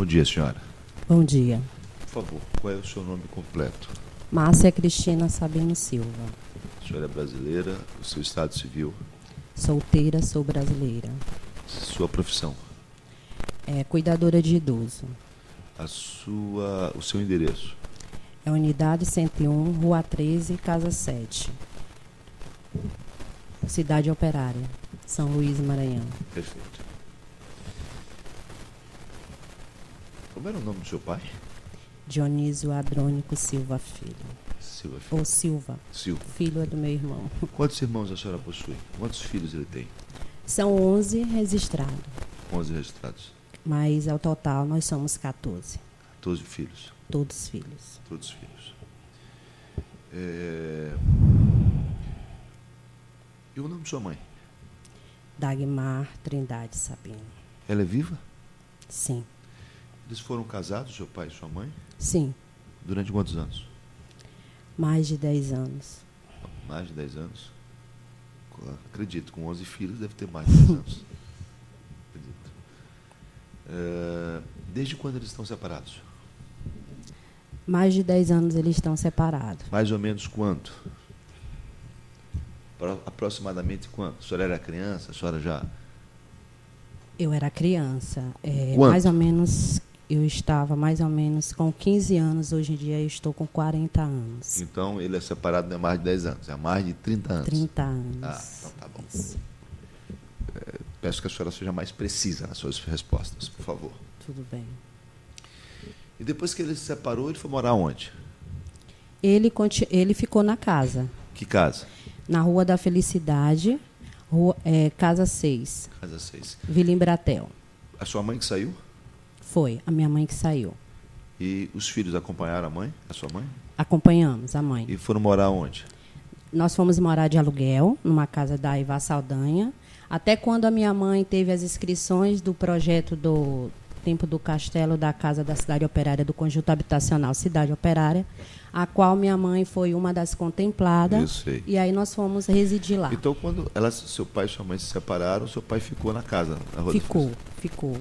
Bom dia, senhora. Bom dia. Por favor, qual é o seu nome completo? Márcia Cristina Sabino Silva. A senhora é brasileira, o seu estado civil, Solteira, sou brasileira. sua profissão, Cuidadora de idoso. o seu endereço. É Unidade 101, Rua 13, Casa 7. Cidade Operária, São Luís, Maranhão. Perfeito. Como era o nome do seu pai? Dionísio Adrônico Silva Filho. Silva Filho. Ou Silva. Silva. Filho é do meu irmão. Quantos irmãos a senhora possui? Quantos filhos ele tem? São 11 registrados, 11 registrados. mas ao total nós somos 14. 14 filhos. Todos filhos. Todos filhos. E o nome de sua mãe? Dagmar Trindade Sabino. Ela é viva? Sim. Eles foram casados, seu pai e sua mãe? Sim. Durante quantos anos? Mais de 10 anos. Mais de 10 anos? Acredito, com 11 filhos deve ter mais de 10 anos. Acredito. Desde quando eles estão separados? Mais de 10 anos eles estão separados. Mais ou menos quanto? Aproximadamente quanto? A senhora era criança? A senhora já... Eu era criança. Quanto? Mais ou menos, eu estava mais ou menos com 15 anos. Hoje em dia eu estou com 40 anos. Então, ele é separado não é mais de 10 anos, é mais de 30 anos. 30 anos. Então tá bom. Peço que a senhora seja mais precisa nas suas respostas, por favor. Tudo bem. E depois que ele se separou, ele foi morar onde? Ele ficou na casa. Que casa? Na Rua da Felicidade, Casa 6, Casa 6. Vila Embratel. A sua mãe que saiu? Foi a minha mãe que saiu. E os filhos acompanharam a mãe, a sua mãe? Acompanhamos a mãe. E foram morar onde? Nós fomos morar de aluguel, numa casa da Ivar Saldanha, até quando a minha mãe teve as inscrições do projeto do Tempo do Castelo da Casa da Cidade Operária, do Conjunto Habitacional Cidade Operária, a qual minha mãe foi uma das contempladas. Eu sei. E aí nós fomos residir lá. Então, quando seu pai e sua mãe se separaram, seu pai ficou na casa? Na Rua Ficou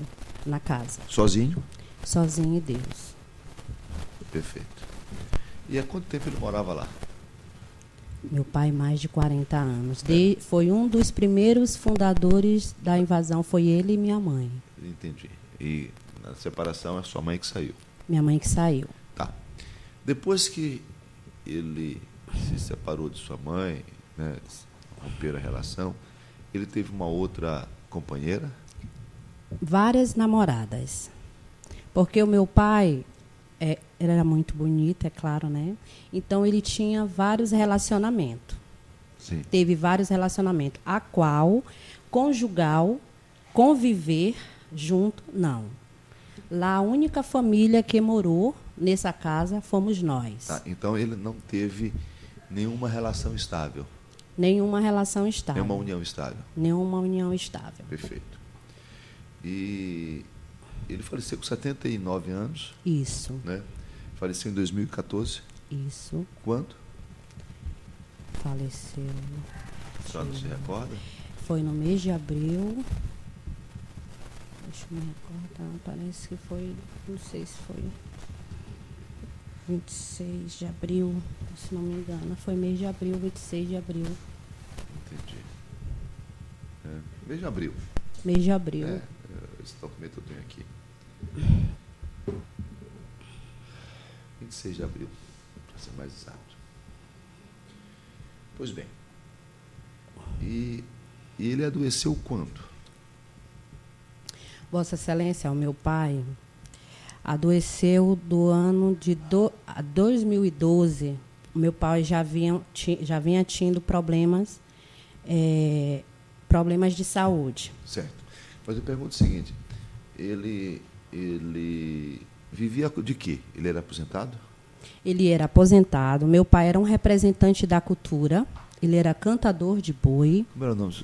na casa. Sozinho? Sozinho em Deus. Perfeito. E há quanto tempo ele morava lá? Meu pai, mais de 40 anos. Foi um dos primeiros fundadores da invasão, foi ele e minha mãe. Entendi. E na separação é sua mãe que saiu? Minha mãe que saiu. Tá. Depois que ele se separou de sua mãe, né, romperam a relação, ele teve uma outra companheira? Várias namoradas. Porque o meu pai, ele era muito bonito, é claro, né? Então, ele tinha vários relacionamentos. Sim. Teve vários relacionamentos. A qual, conjugal, conviver junto, não. Lá, a única família que morou nessa casa fomos nós. Tá, então, ele não teve nenhuma relação estável? Nenhuma relação estável. Nenhuma união estável? Nenhuma união estável. Perfeito. E ele faleceu com 79 anos? Isso. Né? Faleceu em 2014? Isso. Quando? Faleceu. A senhora não se recorda? Foi no mês de abril. Deixa eu me recordar. Parece que foi. Não sei se foi 26 de abril, se não me engano. Foi mês de abril, 26 de abril. Entendi. Mês de abril. Mês de abril. Esse documento eu tenho aqui. 26 de abril, para ser mais exato. Pois bem. E ele adoeceu quando? Vossa Excelência, o meu pai adoeceu do ano de 2012. O meu pai já vinha tendo problemas de saúde. Certo. Mas eu pergunto o seguinte, ele vivia de quê? Ele era aposentado? Ele era aposentado. Meu pai era um representante da cultura. Ele era cantador de boi. Como era o nome?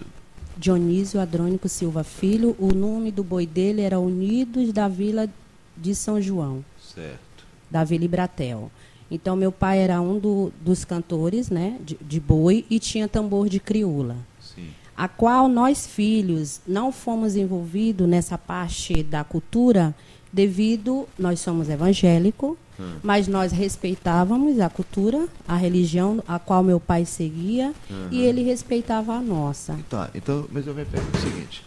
Dionísio Adrônico Silva Filho. O nome do boi dele era Unidos da Vila de São João. Certo. Da Vila Embratel. Então, meu pai era um dos cantores, né, de boi, e tinha tambor de crioula. Sim. a qual nós filhos não fomos envolvidos nessa parte da cultura devido, nós somos evangélicos, mas nós respeitávamos a cultura, a religião a qual meu pai seguia, e ele respeitava a nossa. Tá, então, mas eu me pergunto o seguinte,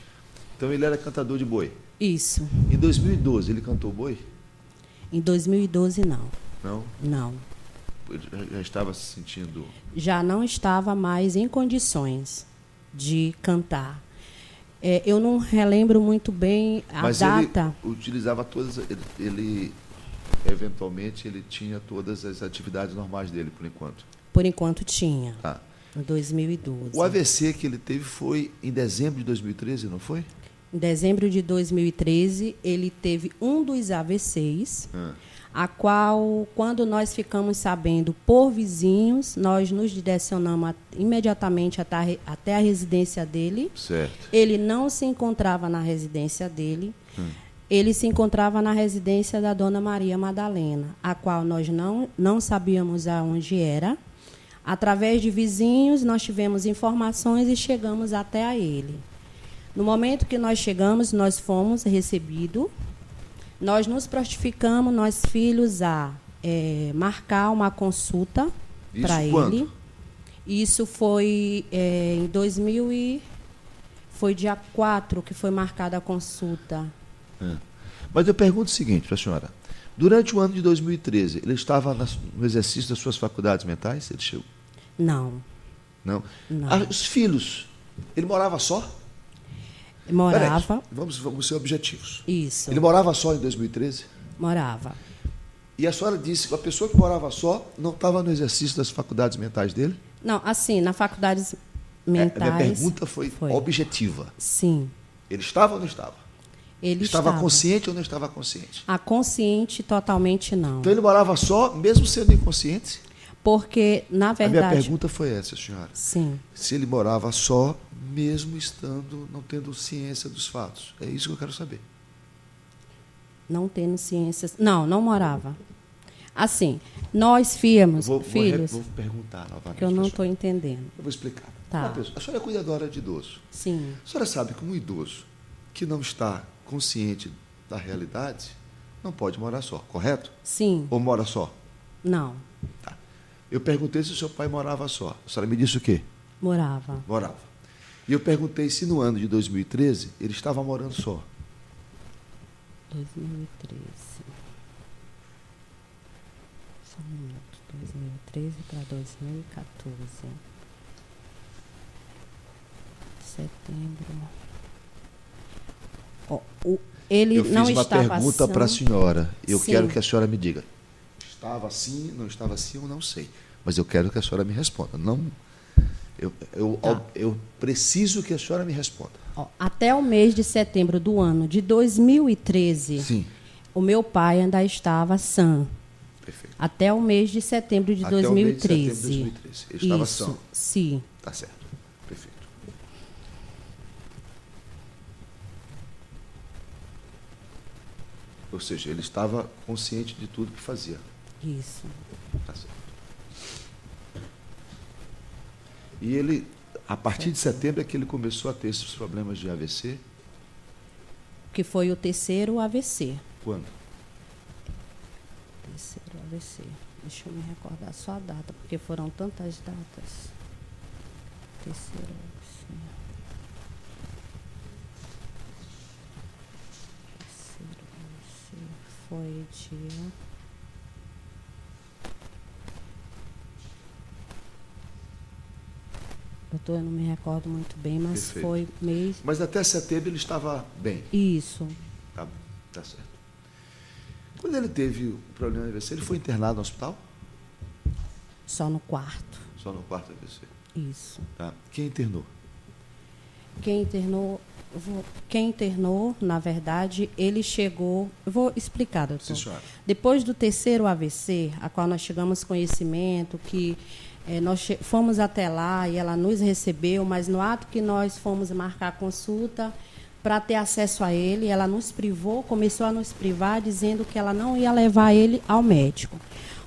então ele era cantador de boi. Isso. Em 2012 ele cantou boi? Em 2012 não. Não? Não. Ele já estava se sentindo... Já não estava mais em condições de cantar. Eu não relembro muito bem a data. Ele utilizava todas... Ele eventualmente, ele tinha todas as atividades normais dele, por enquanto. Por enquanto tinha. Tá. Em 2012. O AVC que ele teve foi em dezembro de 2013, não foi? Em dezembro de 2013, ele teve um dos AVCs, a qual, quando nós ficamos sabendo por vizinhos, nós nos direcionamos imediatamente até a residência dele. Certo. Ele não se encontrava na residência dele. Ele se encontrava na residência da Dona Maria Madalena, a qual nós não sabíamos aonde era. Através de vizinhos, nós tivemos informações e chegamos até a ele. No momento que nós chegamos, nós fomos recebidos. Nós nos prontificamos, nós filhos, a marcar uma consulta para ele. Isso foi em 2000 e... Foi dia 4 que foi marcada a consulta. Mas eu pergunto o seguinte para a senhora. Durante o ano de 2013, ele estava no exercício das suas faculdades mentais? Ele chegou? Não. Não? Não. Os filhos, ele morava só? Morava. Peraí, vamos ser objetivos. Isso. Ele morava só em 2013? Morava. E a senhora disse que a pessoa que morava só não estava no exercício das faculdades mentais dele? Não, assim, na faculdades mentais... A minha pergunta foi objetiva. Sim. Ele estava ou não estava? Ele estava consciente ou não estava consciente? A consciente, totalmente não. Então ele morava só, mesmo sendo inconsciente? Porque, na verdade... A minha pergunta foi essa, senhora. Sim. Se ele morava só, mesmo estando, não tendo ciência dos fatos. É isso que eu quero saber. Não tendo ciência... Não, não morava. Assim, nós filhos... Vou perguntar novamente. Que eu não estou entendendo. Eu vou explicar. Tá. A senhora é cuidadora de idoso. Sim. A senhora sabe que um idoso que não está consciente da realidade não pode morar só, correto? Sim. Ou mora só? Não. Tá. Eu perguntei se o seu pai morava só. A senhora me disse o quê? Morava. Morava. E eu perguntei se no ano de 2013 ele estava morando só. 2013. Só um minuto. 2013 para 2014. Setembro. Ele eu fiz não uma estava pergunta para a senhora. Eu Sim. quero que a senhora me diga. Estava assim, não estava assim, eu não sei. Mas eu quero que a senhora me responda. Não, eu preciso que a senhora me responda. Até o mês de setembro do ano de 2013, Sim. O meu pai ainda estava sã. Perfeito. Até o mês de setembro de Até 2013. o mês de setembro de 2013. Ele estava sã. Sim. Tá certo. Perfeito. Ou seja, ele estava consciente de tudo que fazia. Isso. Tá certo. E ele, a partir de setembro, é que ele começou a ter esses problemas de AVC? Que foi o terceiro AVC. Quando? Terceiro AVC. Deixa eu me recordar só a data, porque foram tantas datas. Terceiro AVC. Terceiro AVC foi dia... Doutor, eu não me recordo muito bem, mas Perfeito. foi mês... Mas até setembro ele estava bem. Isso. Tá certo. Quando ele teve o problema de AVC, ele foi internado no hospital? Só no quarto. Só no quarto AVC. Isso. Tá. Quem internou? Quem internou, na verdade, ele chegou... Eu vou explicar, doutor. Sim, senhora. Depois do terceiro AVC, a qual nós chegamos conhecimento, que nós fomos até lá e ela nos recebeu, mas no ato que nós fomos marcar a consulta, para ter acesso a ele, ela nos privou, começou a nos privar, dizendo que ela não ia levar ele ao médico.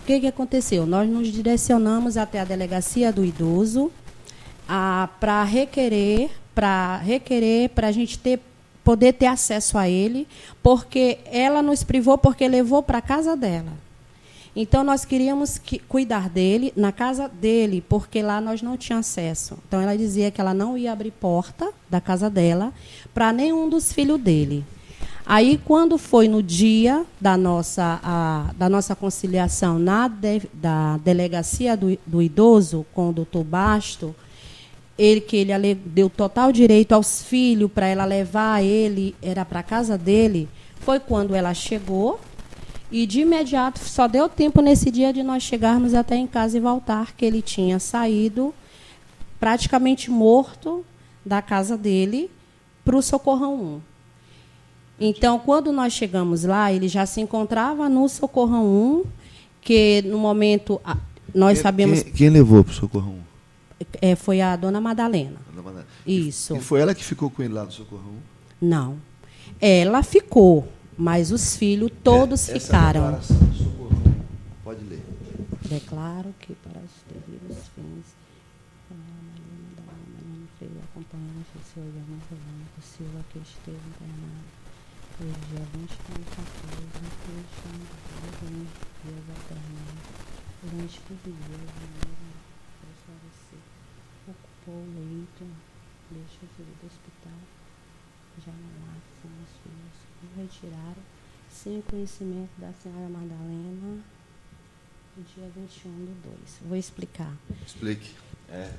O que aconteceu? Nós nos direcionamos até a delegacia do idoso para requerer para requerer, para a gente poder ter acesso a ele, porque ela nos privou, porque levou para a casa dela. Então, nós queríamos cuidar dele na casa dele, porque lá nós não tínhamos acesso. Então, ela dizia que ela não ia abrir porta da casa dela para nenhum dos filhos dele. Aí, quando foi no dia da nossa conciliação da delegacia do idoso com o doutor Basto, ele deu total direito aos filhos para ela levar ele, era para a casa dele, foi quando ela chegou e, de imediato, só deu tempo nesse dia de nós chegarmos até em casa e voltar, que ele tinha saído praticamente morto da casa dele para o Socorrão 1. Então, quando nós chegamos lá, ele já se encontrava no Socorrão 1, que no momento nós sabemos... Quem levou para o Socorrão 1? Foi a dona Madalena. Isso. E foi ela que ficou com ele lá no Socorrão 1? Não. Ela ficou, mas os filhos todos ficaram. Essa declaração do Socorrão, pode ler. Declaro que para os devidos fins, acompanhando o senhor Silva, que esteve internado desde dia 20 de 14, dias alternados, durante 15 dias, ocupou o leito deste do hospital, já no lar, são os filhos que o retiraram, sem conhecimento da senhora Madalena, no dia 21/2. Vou explicar. Explique.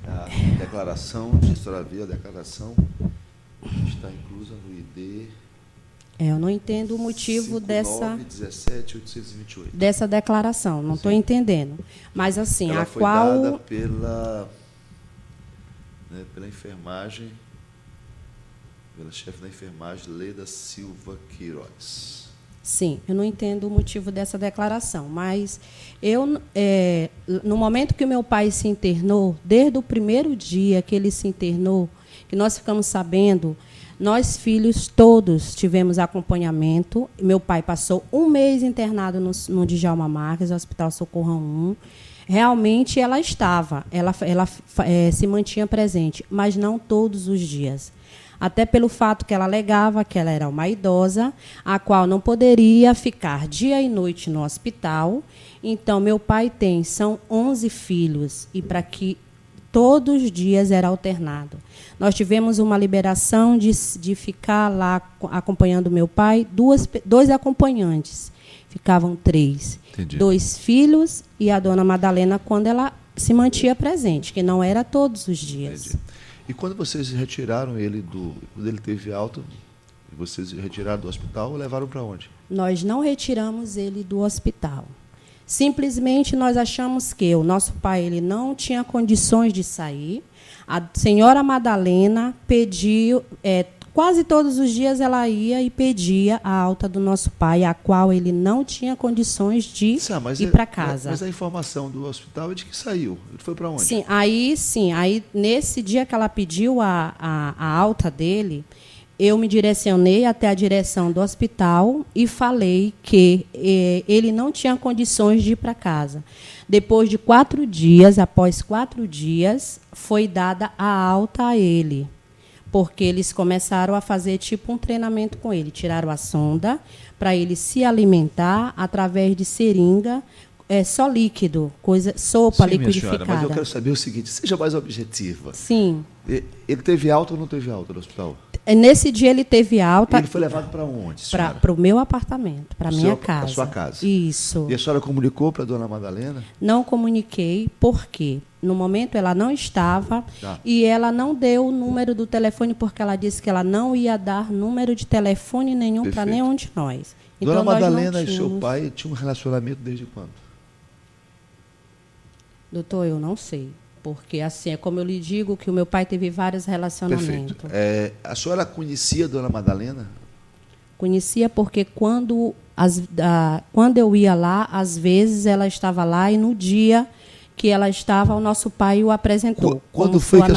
A declaração de extravio, a declaração está inclusa no ID... eu não entendo o motivo 5917-828. dessa declaração, não estou entendendo. Mas, assim, ela a foi qual... dada pela enfermagem, pela chefe da enfermagem, Leda Silva Queiroz. Sim, eu não entendo o motivo dessa declaração, mas no momento que o meu pai se internou, desde o primeiro dia que ele se internou, que nós ficamos sabendo... Nós, filhos, todos tivemos acompanhamento. Meu pai passou 1 mês internado no Djalma Marques, no Hospital Socorrão 1. Realmente, ela se mantinha presente, mas não todos os dias. Até pelo fato que ela alegava que ela era uma idosa, a qual não poderia ficar dia e noite no hospital. Então, meu pai são 11 filhos, e para que todos os dias era alternado. Nós tivemos uma liberação de ficar lá acompanhando meu pai, dois acompanhantes. Ficavam 3. Entendi. 2 filhos e a dona Madalena, quando ela se mantinha presente, que não era todos os dias. Entendi. E quando vocês retiraram ele quando ele teve alta, vocês retiraram do hospital ou levaram para onde? Nós não retiramos ele do hospital. Simplesmente nós achamos que o nosso pai ele não tinha condições de sair. A senhora Madalena pediu, quase todos os dias ela ia e pedia a alta do nosso pai, a qual ele não tinha condições de ir para casa. Mas a informação do hospital é de que saiu. Ele foi para onde? Sim, aí nesse dia que ela pediu a alta dele, eu me direcionei até a direção do hospital e falei que ele não tinha condições de ir para casa. Depois de 4 dias, após 4 dias, foi dada a alta a ele, porque eles começaram a fazer tipo um treinamento com ele. Tiraram a sonda para ele se alimentar através de seringa, só líquido, sopa liquidificada. Minha senhora, mas eu quero saber o seguinte, seja mais objetiva. Sim. Ele teve alta ou não teve alta no hospital? Nesse dia ele teve alta. Ele foi levado para onde, senhora? Para o meu apartamento, para a minha casa. A sua casa? Isso. E a senhora comunicou para a dona Madalena? Não comuniquei, porque no momento ela não estava e ela não deu o número do telefone, porque ela disse que ela não ia dar número de telefone nenhum para nenhum de nós. Então, dona Madalena e seu pai tinham um relacionamento desde quando? Doutor, eu não sei. Porque, assim, é como eu lhe digo, que o meu pai teve vários relacionamentos. Perfeito. A senhora conhecia a dona Madalena? Conhecia porque quando eu ia lá, às vezes ela estava lá e no dia que ela estava, o nosso pai o apresentou. Quando foi que a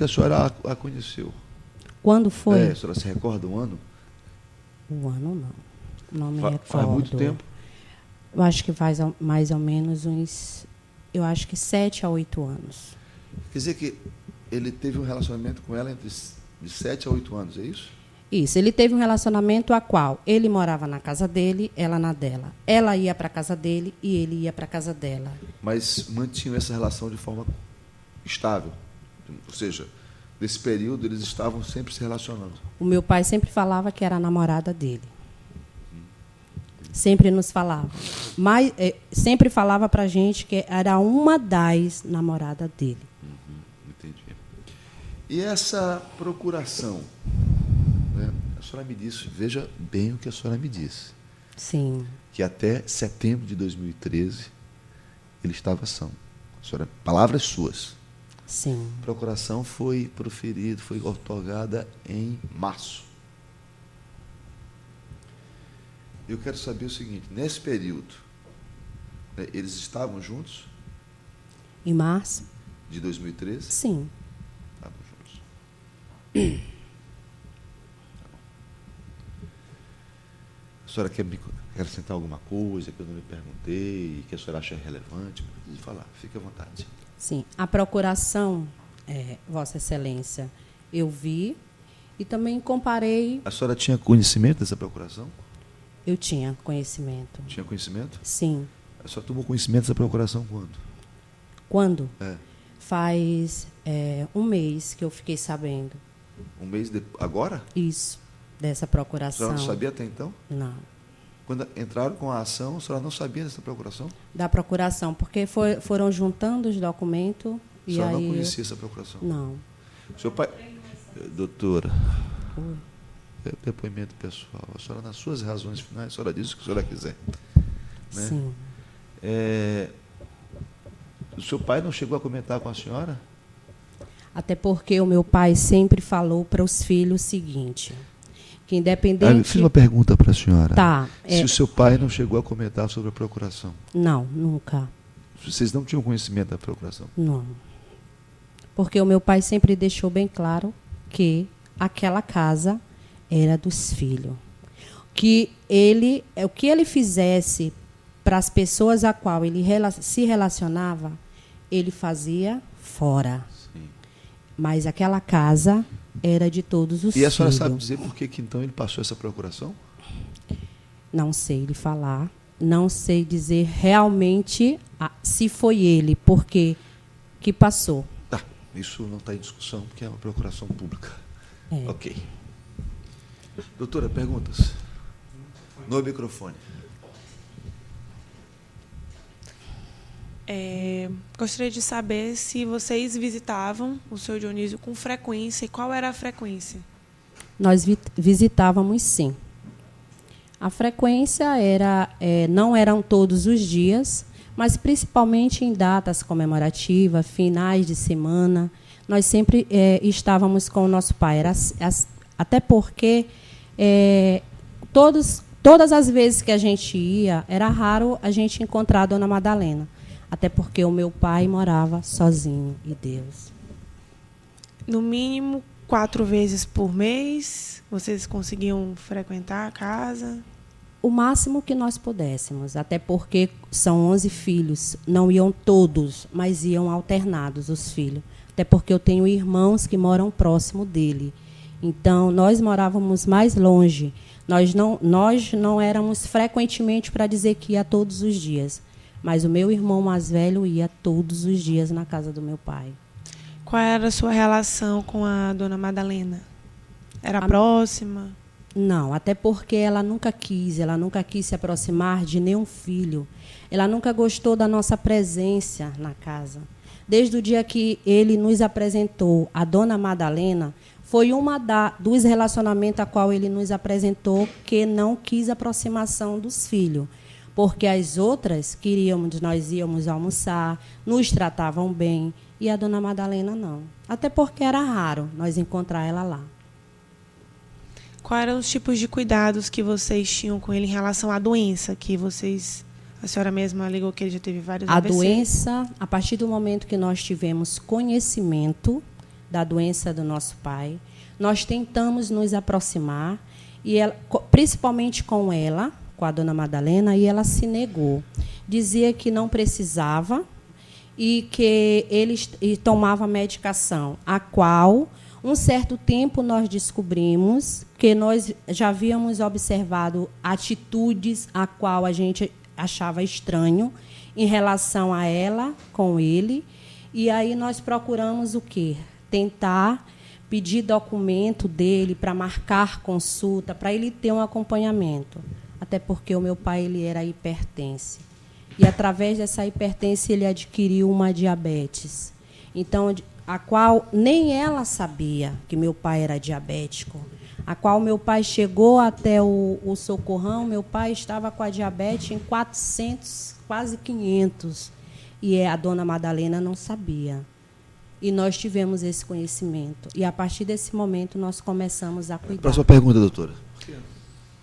senhora a conheceu? Quando foi? A senhora se recorda um ano? O ano não. Não me recordo. Faz muito tempo? Eu acho que faz mais ou menos uns... Eu acho que 7 a 8 anos. Quer dizer que ele teve um relacionamento com ela de 7 a 8 anos, é isso? Isso, ele teve um relacionamento a qual ele morava na casa dele, ela na dela. Ela ia para a casa dele e ele ia para a casa dela. Mas mantinham essa relação de forma estável. Ou seja, nesse período eles estavam sempre se relacionando. O meu pai sempre falava que era a namorada dele. Sempre nos falava. Mas sempre falava para a gente que era uma das namoradas dele. Entendi. E essa procuração, né? A senhora me disse, veja bem o que a senhora me disse. Sim. Que até setembro de 2013 ele estava são. A senhora, palavras suas. Sim. A procuração foi proferida, foi otorgada em março. Eu quero saber o seguinte, nesse período, né, eles estavam juntos? Em março? De 2013? Sim. Estavam juntos. A senhora quer acrescentar alguma coisa que eu não lhe perguntei, que a senhora acha relevante? Pode falar, fique à vontade. Sim. A procuração, Vossa Excelência, eu vi e também comparei. A senhora tinha conhecimento dessa procuração? Eu tinha conhecimento. Tinha conhecimento? Sim. A senhora tomou conhecimento dessa procuração quando? Quando? É. Faz um mês que eu fiquei sabendo. Um mês depois. Agora? Isso, dessa A procuração. senhora não sabia até então? Não. Quando entraram com a ação, a senhora não sabia dessa procuração? Da procuração, porque foram juntando os documentos A e senhora aí. não conhecia essa procuração? Não. Seu pai. Doutora, Oi. é depoimento pessoal. A senhora, nas suas razões finais, a senhora diz o que a senhora quiser. Né? Sim. O seu pai não chegou a comentar com a senhora? Até porque o meu pai sempre falou para os filhos o seguinte, que independente... Eu fiz uma pergunta para a senhora. Tá. Se o seu pai não chegou a comentar sobre a procuração? Não, nunca. Vocês não tinham conhecimento da procuração? Não. Porque o meu pai sempre deixou bem claro que aquela casa era dos filhos. O que ele fizesse para as pessoas a qual ele se relacionava, ele fazia fora. Sim. Mas aquela casa era de todos os filhos. E a senhora sabe dizer por que então ele passou essa procuração? Não sei lhe falar. Não sei dizer realmente se foi ele, porque que passou. Tá, isso não está em discussão, porque é uma procuração pública. É. Ok. Doutora, perguntas? No microfone. Gostaria de saber se vocês visitavam o Sr. Dionísio com frequência e qual era a frequência. Nós visitávamos, sim. A frequência não eram todos os dias, mas principalmente em datas comemorativas, finais de semana. Nós sempre estávamos com o nosso pai. Até porque todas as vezes que a gente ia, era raro a gente encontrar a Dona Madalena. Até porque o meu pai morava sozinho, e Deus. No mínimo 4 vezes por mês, vocês conseguiam frequentar a casa? O máximo que nós pudéssemos, até porque são 11 filhos. Não iam todos, mas iam alternados os filhos. Até porque eu tenho irmãos que moram próximo dele. Então, nós morávamos mais longe. Nós não éramos frequentemente para dizer que ia todos os dias. Mas o meu irmão mais velho ia todos os dias na casa do meu pai. Qual era a sua relação com a Dona Madalena? Era próxima? Não, até porque ela nunca quis se aproximar de nenhum filho. Ela nunca gostou da nossa presença na casa. Desde o dia que ele nos apresentou a Dona Madalena, foi dos relacionamentos a qual ele nos apresentou que não quis aproximação dos filhos. Porque as outras nós íamos almoçar, nos tratavam bem, e a Dona Madalena não. Até porque era raro nós encontrar ela lá. Quais eram os tipos de cuidados que vocês tinham com ele em relação à doença que a senhora mesma alegou que ele já teve vários AVCs? A doença, a partir do momento que nós tivemos conhecimento da doença do nosso pai, nós tentamos nos aproximar, e ela, principalmente com a Dona Madalena, e ela se negou. Dizia que não precisava, e que ele tomava medicação, a qual, um certo tempo, nós descobrimos que nós já havíamos observado atitudes a qual a gente achava estranho em relação a ela, com ele, e aí nós procuramos o quê? Tentar pedir documento dele para marcar consulta, para ele ter um acompanhamento. Até porque o meu pai ele era hipertense. E, através dessa hipertensão, ele adquiriu uma diabetes. Então, a qual nem ela sabia que meu pai era diabético. A qual meu pai chegou até o socorrão, meu pai estava com a diabetes em 400, quase 500. E a dona Madalena não sabia. E nós tivemos esse conhecimento. E, a partir desse momento, nós começamos a cuidar. Próxima pergunta, doutora.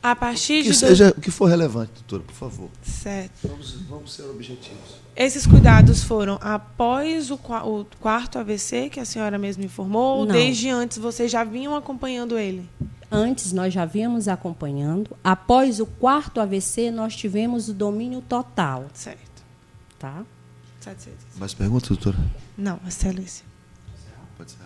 A partir Que de... seja o que for relevante, doutora, por favor. Certo. Vamos ser objetivos. Esses cuidados foram após o quarto AVC, que a senhora mesma informou, ou Não. desde antes vocês já vinham acompanhando ele? Antes, nós já vínhamos acompanhando. Após o quarto AVC, nós tivemos o domínio total. Certo. Tá? Satisfeita. Mais perguntas, doutora? Não, excelência. Pode ser.